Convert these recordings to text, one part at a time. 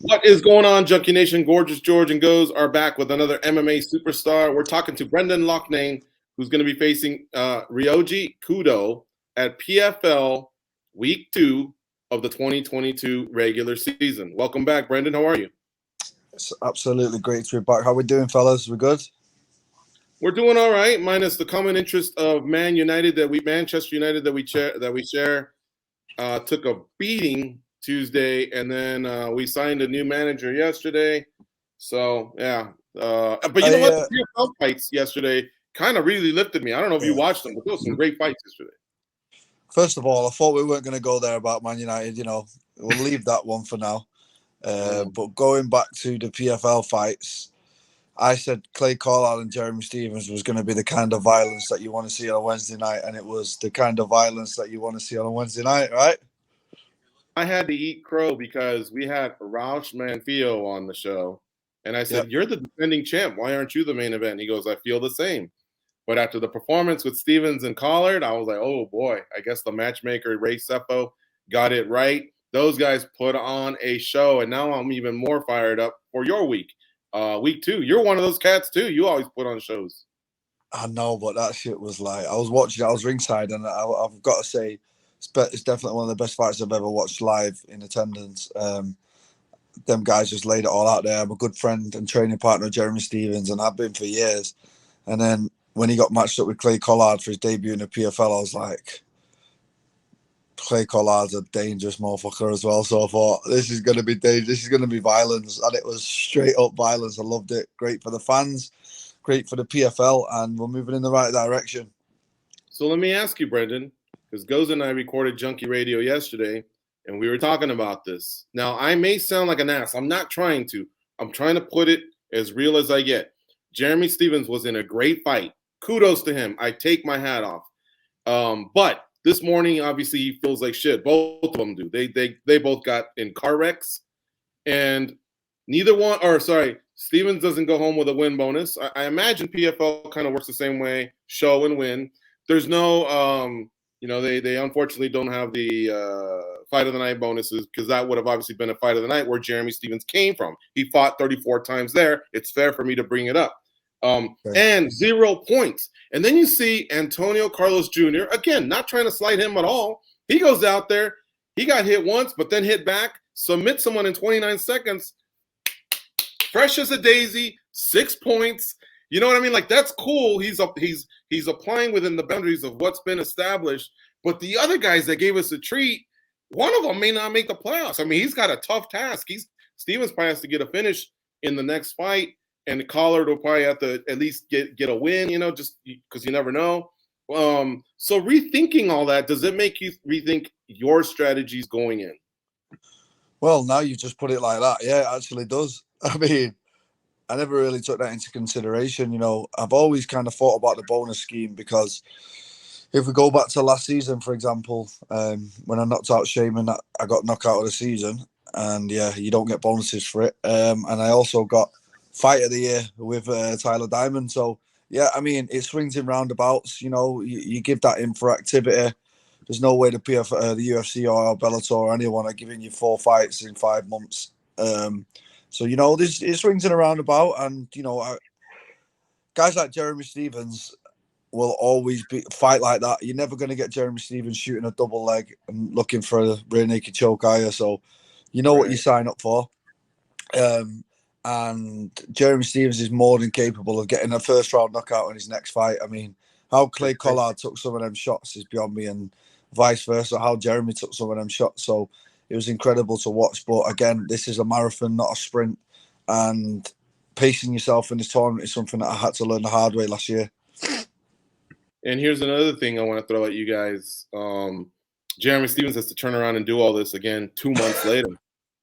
What is going on, Junkie Nation? Gorgeous George and Goze are back with another MMA superstar. We're talking to Brendan Loughnane, who's going to be facing Ryoji Kudo at PFL Week 2 of the 2022 regular season. Welcome back, Brendan. How are you? It's absolutely great to be back. How we doing, fellas? We good? We're doing all right, minus the common interest of Manchester United that we share. Took a beating Tuesday, and then we signed a new manager yesterday. So yeah, but you know what? The PFL fights yesterday kind of really lifted me. I don't know if you watched them, but there were some great fights yesterday. First of all, I thought we weren't going to go there about Man United. You know, we'll leave that one for now. But going back to the PFL fights, I said Clay Carlisle and Jeremy Stephens was going to be the kind of violence that you want to see on a Wednesday night, and it was the kind of violence that you want to see on a Wednesday night, right? I had to eat crow because we had Raush Manfio on the show, and I said, You're the defending champ. Why aren't you the main event? He goes, I feel the same. But after the performance with Stephens and Collard, I was like, oh, boy, I guess the matchmaker, Ray Sefo, got it right. Those guys put on a show, and now I'm even more fired up for your week. Week 2. You're one of those cats, too. You always put on shows. I know, but that shit was like, I was watching it, I was ringside, and I've got to say, it's definitely one of the best fights I've ever watched live in attendance. Them guys just laid it all out there. I'm a good friend and training partner of Jeremy Stephens, and I've been for years. And then when he got matched up with Clay Collard for his debut in the PFL, I was like, Clay Collard's a dangerous motherfucker as well. So I thought, this is going to be dangerous. This is going to be violence. And it was straight up violence. I loved it. Great for the fans, great for the PFL, and we're moving in the right direction. So let me ask you, Brendan, because Goze and I recorded Junkie Radio yesterday, and we were talking about this. Now, I may sound like an ass. I'm not trying to. I'm trying to put it as real as I get. Jeremy Stephens was in a great fight. Kudos to him. I take my hat off. But this morning, obviously, he feels like shit. Both of them do. They both got in car wrecks, and Stephens doesn't go home with a win bonus. I imagine PFL kind of works the same way, show and win. There's no, they unfortunately don't have the fight of the night bonuses, because that would have obviously been a fight of the night where Jeremy Stephens came from. He fought 34 times there. It's fair for me to bring it up. And 0 points. And then you see Antonio Carlos Jr., again, not trying to slight him at all. He goes out there. He got hit once, but then hit back, submits someone in 29 seconds. Fresh as a daisy, 6 points. You know what I mean? Like, that's cool. He's applying within the boundaries of what's been established. But the other guys that gave us a treat, one of them may not make the playoffs. I mean, he's got a tough task. Stephens probably has to get a finish in the next fight, and Collard will probably have to at least get a win, just because you never know. So rethinking all that, does it make you rethink your strategies going in? Well, now you just put it like that. Yeah, it actually does. I mean, I never really took that into consideration. I've always kind of thought about the bonus scheme, because if we go back to last season, for example, when I knocked out Shaman, I got knocked out of the season, and yeah, you don't get bonuses for it. And I also got fight of the year with Tyler Diamond. So yeah, I mean, it swings in roundabouts. You give that in for activity. There's no way the UFC or Bellator or anyone are giving you 4 fights in 5 months. So it swings in a roundabout, and guys like Jeremy Stephens will always fight like that. You're never going to get Jeremy Stephens shooting a double leg and looking for a rear naked choke, are you? So you know what you sign up for. And Jeremy Stephens is more than capable of getting a first round knockout in his next fight. I mean, how Clay Collard took some of them shots is beyond me, and vice versa, how Jeremy took some of them shots. So it was incredible to watch. But again, this is a marathon, not a sprint. And pacing yourself in this tournament is something that I had to learn the hard way last year. And here's another thing I want to throw at you guys. Jeremy Stephens has to turn around and do all this again 2 months later.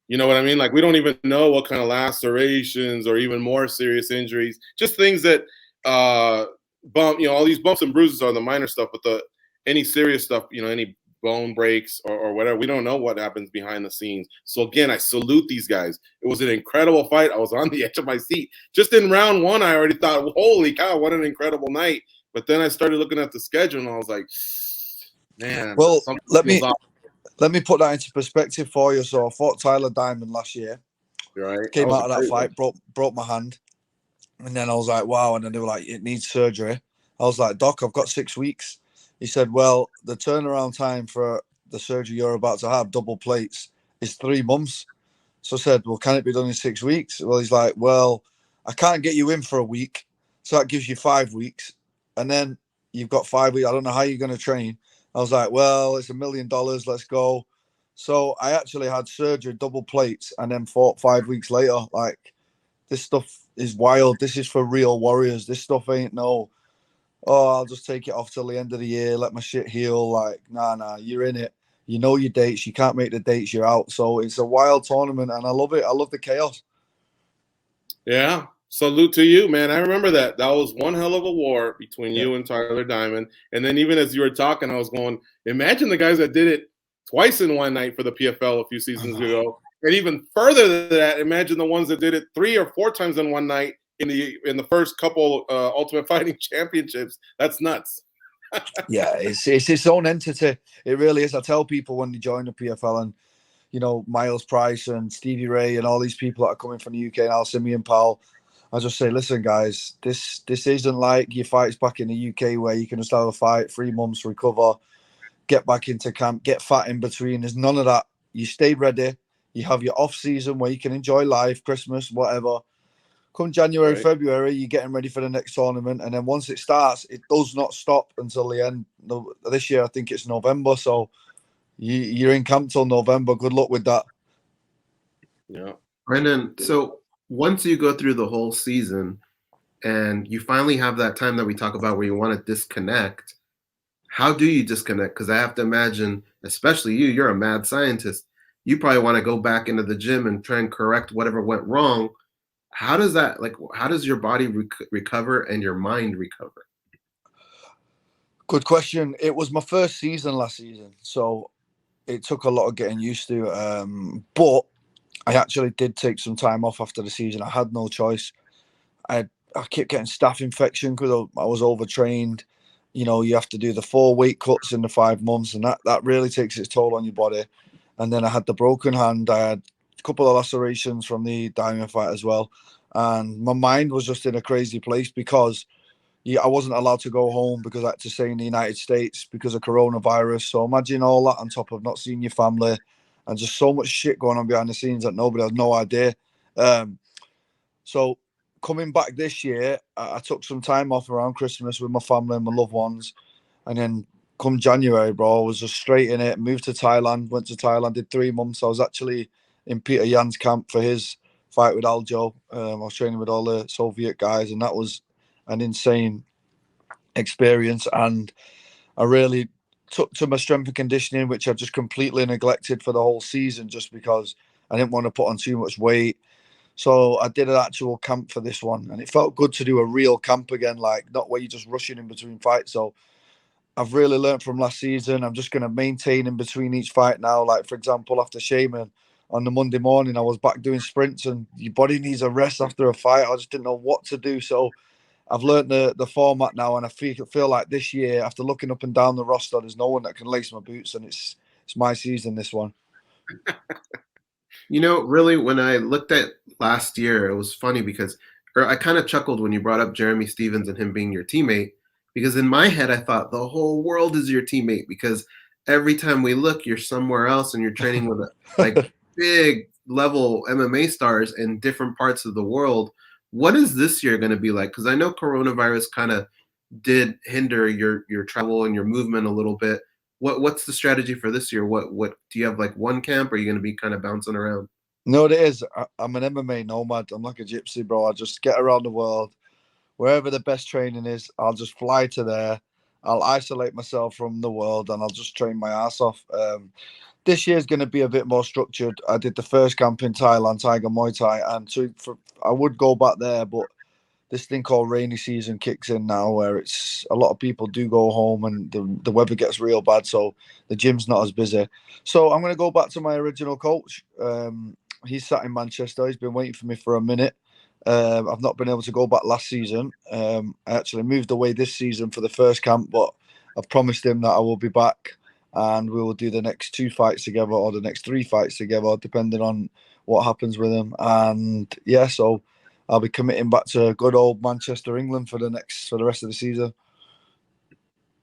You know what I mean? Like, we don't even know what kind of lacerations or even more serious injuries, just things that all these bumps and bruises are the minor stuff, but any serious stuff, any bone breaks or whatever, we don't know what happens behind the scenes. So again, I salute these guys. It was an incredible fight. I was on the edge of my seat. Just in round 1, I already thought, holy cow, what an incredible night. But then I started looking at the schedule, and I was like, man. Well, let me put that into perspective for you. So I fought Tyler Diamond last year. Right. That Came was out a of that great one. fight, broke my hand. And then I was like, wow. And then they were like, it needs surgery. I was like, Doc, I've got 6 weeks. He said, well, the turnaround time for the surgery you're about to have, double plates, is 3 months. So I said, well, can it be done in 6 weeks? Well, he's like, well, I can't get you in for a week. So that gives you 5 weeks. And then you've got 5 weeks. I don't know how you're going to train. I was like, well, it's $1 million. Let's go. So I actually had surgery, double plates, and then fought 5 weeks later. Like, this stuff is wild. This is for real warriors. This stuff ain't no, oh, I'll just take it off till the end of the year, let my shit heal. Like, nah, you're in it. You know your dates. You can't make the dates, you're out. So it's a wild tournament, and I love it. I love the chaos. Yeah. Salute to you, man. I remember that. That was one hell of a war between Yeah. you and Tyler Diamond. And then even as you were talking, I was going, imagine the guys that did it twice in one night for the PFL a few seasons ago. And even further than that, imagine the ones that did it 3 or 4 times in one night in the first couple Ultimate Fighting Championships. That's nuts. Yeah, it's its own entity. It really is. I tell people when they join the PFL, and you know, Miles Price and Stevie Ray and all these people that are coming from the UK and Al Simeon Powell, I just say, listen, guys, this isn't like your fights back in the UK where you can just have a fight, 3 months, recover, get back into camp, get fat in between. There's none of that. You stay ready. You have your off season where you can enjoy life, Christmas, whatever. Come January, Right. February, you're getting ready for the next tournament. And then once it starts, it does not stop until the end. This year, I think it's November. So you're in camp till November. Good luck with that. Yeah. Brendan, so once you go through the whole season and you finally have that time that we talk about where you want to disconnect, how do you disconnect? Because I have to imagine, especially you're a mad scientist. You probably want to go back into the gym and try and correct whatever went wrong. How does that, like, how does your body recover and your mind recover? Good question. It was my first season last season, so it took a lot of getting used to. But I actually did take some time off after the season. I had no choice. I kept getting staph infection because I was overtrained. You know, you have to do the 4 weight cuts in the 5 months, and that really takes its toll on your body. And then I had the broken hand. I had a couple of lacerations from the diamond fight as well. And my mind was just in a crazy place because I wasn't allowed to go home because I had to stay in the United States because of coronavirus. So imagine all that on top of not seeing your family and just so much shit going on behind the scenes that nobody had no idea. So coming back this year, I took some time off around Christmas with my family and my loved ones. And then come January, bro, I was just straight in it. Moved to Thailand, went to Thailand, did 3 months. I was actually in Peter Yan's camp for his fight with Aljo. I was training with all the Soviet guys, and that was an insane experience. And I really took to my strength and conditioning, which I just completely neglected for the whole season just because I didn't want to put on too much weight. So I did an actual camp for this one, and it felt good to do a real camp again, like not where you're just rushing in between fights. So I've really learned from last season. I'm just going to maintain in between each fight now. Like, for example, after Shaman on the Monday morning, I was back doing sprints, and your body needs a rest after a fight. I just didn't know what to do. So I've learned the format now, and I feel like this year, after looking up and down the roster, there's no one that can lace my boots, and it's my season, this one. You know, really, when I looked at last year, it was funny because I kind of chuckled when you brought up Jeremy Stevens and him being your teammate, because in my head, I thought the whole world is your teammate because every time we look, you're somewhere else and you're training with like big level MMA stars in different parts of the world. What is this year going to be like? Because I know coronavirus kind of did hinder your travel and your movement a little bit. What's the strategy for this year? What do you have, like one camp, or are you going to be kind of bouncing around? No, it is. I'm an MMA nomad. I'm like a gypsy, bro. I just get around the world. Wherever the best training is, I'll just fly to there. I'll isolate myself from the world, and I'll just train my ass off. This year's going to be a bit more structured. I did the first camp in Thailand, Tiger Muay Thai, and I would go back there, but this thing called rainy season kicks in now, where it's a lot of people do go home and the weather gets real bad, so the gym's not as busy. So I'm going to go back to my original coach. He's sat in Manchester. He's been waiting for me for a minute. I've not been able to go back last season. I actually moved away this season for the first camp, but I've promised him that I will be back and we will do the next 2 fights together or the next 3 fights together, depending on what happens with him. And yeah, so I'll be committing back to good old Manchester, England for the rest of the season.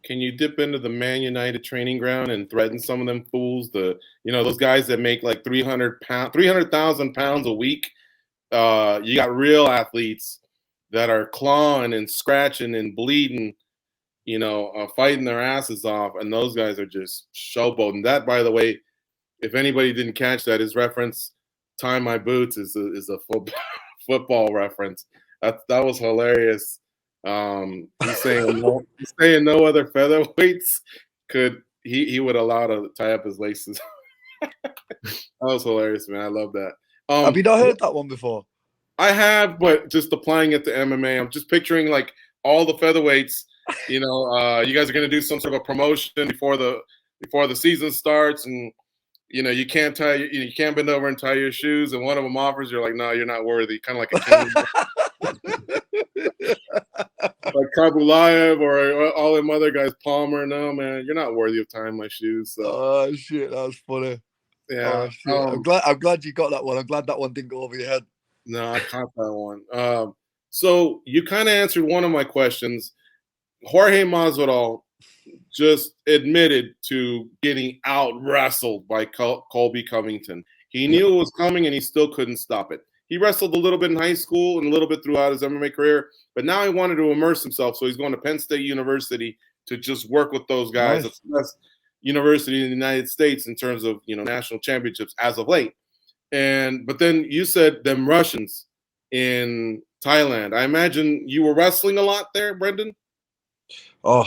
Can you dip into the Man United training ground and threaten some of them fools? Those guys that make like 300,000 pounds a week. You got real athletes that are clawing and scratching and bleeding, fighting their asses off, and those guys are just showboating. That, by the way, if anybody didn't catch that, his reference, "Tie My Boots," is a football reference. That was hilarious. He's saying no other featherweights could he would allow to tie up his laces. That was hilarious, man. I love that. Have you not heard that one before? I have, but just applying it to MMA, I'm just picturing like all the featherweights. You guys are gonna do some sort of a promotion before the season starts, and you can't bend over and tie your shoes, and one of them offers, you're like, no, you're not worthy. Kind of like a king. Like Kabulaev or all them other guys, Palmer. No, man, you're not worthy of tying my shoes. So. Oh shit, that was funny. Yeah, oh, shit. I'm glad you got that one. I'm glad that one didn't go over your head. No, I caught that one. So you kind of answered one of my questions. Jorge Masvidal just admitted to getting out wrestled by Colby Covington. He knew it was coming, and he still couldn't stop it. He wrestled a little bit in high school and a little bit throughout his MMA career, but now he wanted to immerse himself, so he's going to Penn State University to just work with those guys. Nice. It's the best university in the United States in terms of national championships as of late. But then you said them Russians in Thailand. I imagine you were wrestling a lot there, Brendan? Oh,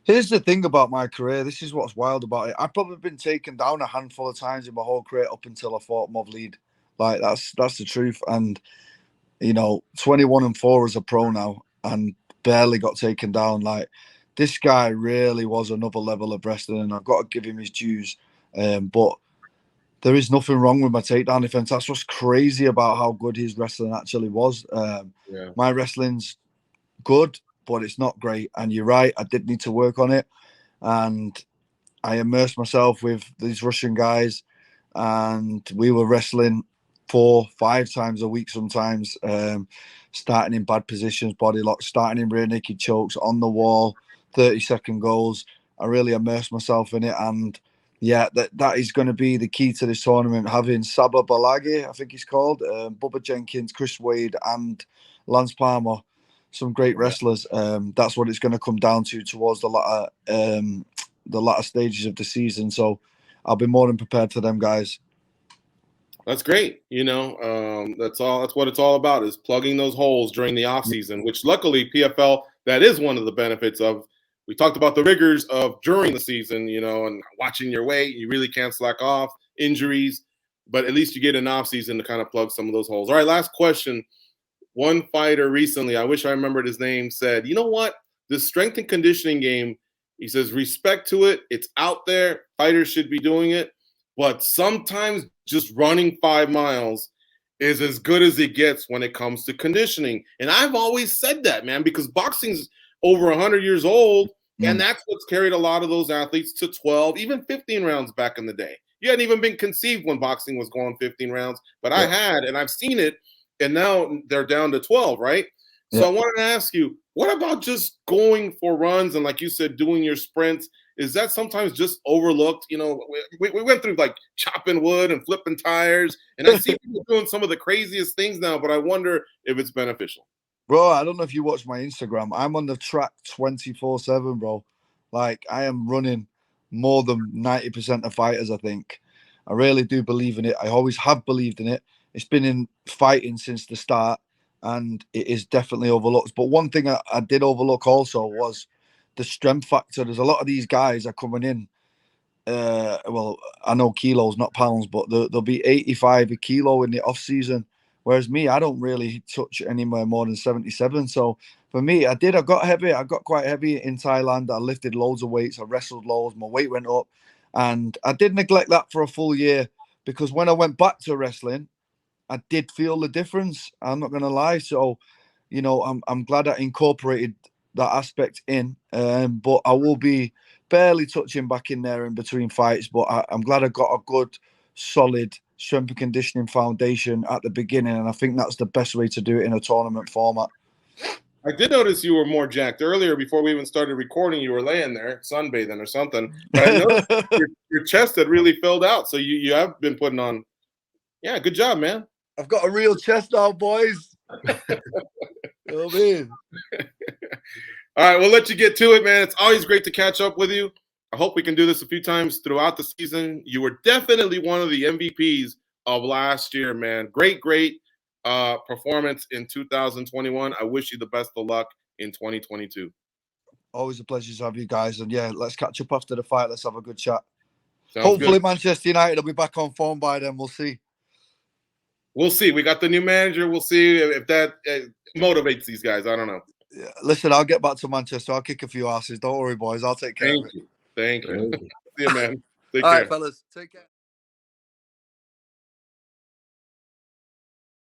here's the thing about my career. This is what's wild about it. I've probably been taken down a handful of times in my whole career up until I fought Movlead. Like that's the truth. And 21-4 as a pro now, and barely got taken down. Like this guy really was another level of wrestling, and I've got to give him his dues. But there is nothing wrong with my takedown defense. That's what's crazy about how good his wrestling actually was. My wrestling's good, but it's not great. And you're right, I did need to work on it. And I immersed myself with these Russian guys, and we were wrestling 4-5 times a week sometimes, starting in bad positions, body locks, starting in rear naked chokes, on the wall, 30-second goals. I really immersed myself in it, and yeah, that is going to be the key to this tournament, having Saba Balagi, I think he's called, Bubba Jenkins, Chris Wade, and Lance Palmer, some great wrestlers. That's what it's going to come down to towards the latter stages of the season. So I'll be more than prepared for them guys. That's great. That's what it's all about, is plugging those holes during the off season, which luckily PFL, that is one of the benefits of. We talked about the rigors of during the season, and watching your weight. You really can't slack off, injuries, but at least you get an off season to kind of plug some of those holes. All right, last question. One fighter recently, I wish I remembered his name, said, you know what? This strength and conditioning game, he says, respect to it. It's out there. Fighters should be doing it. But sometimes just running 5 miles is as good as it gets when it comes to conditioning. And I've always said that, man, because boxing's over 100 years old, and that's what's carried a lot of those athletes to 12, even 15 rounds back in the day. You hadn't even been conceived when boxing was going 15 rounds, but I had, and I've seen it, and now they're down to 12, right? So I wanted to ask you, what about just going for runs and, like you said, doing your sprints? Is that sometimes just overlooked? We went through like chopping wood and flipping tires, and I see people doing some of the craziest things now, but I wonder if it's beneficial. Bro, I don't know if you watch my Instagram. I'm on the track 24/7, bro. Like, I am running more than 90% of fighters, I think. I really do believe in it. I always have believed in it. It's been in fighting since the start, and it is definitely overlooked. But one thing I did overlook also was the strength factor. There's a lot of these guys are coming in. Well, I know kilos, not pounds, but they'll be 85 a kilo in the off season. Whereas me, I don't really touch anywhere more than 77. So for me, I got heavy. I got quite heavy in Thailand. I lifted loads of weights. I wrestled loads. My weight went up. And I did neglect that for a full year, because when I went back to wrestling, I did feel the difference. I'm not going to lie. So, I'm glad I incorporated that aspect in. But I will be barely touching back in there in between fights. But I'm glad I got a good, solid strength and conditioning foundation at the beginning, and I think that's the best way to do it in a tournament format. I did notice you were more jacked earlier. Before we even started recording, you were laying there sunbathing or something. But I noticed your chest had really filled out. So you have been putting on. Yeah, good job, man. I've got a real chest now, boys. You know what I mean? All right, we'll let you get to it, man. It's always great to catch up with you. I hope we can do this a few times throughout the season. You were definitely one of the MVPs of last year, man. Great performance in 2021. I wish you the best of luck in 2022. Always a pleasure to have you guys. And yeah, let's catch up after the fight. Let's have a good chat. Sounds Hopefully good. Manchester United will be back on form by then. We'll see. We'll see. We got the new manager. We'll see if that motivates these guys. I don't know. Yeah, listen, I'll get back to Manchester. I'll kick a few asses. Don't worry, boys. I'll take care of it. Thank you. See you, man. Take All care. right, fellas. Take care.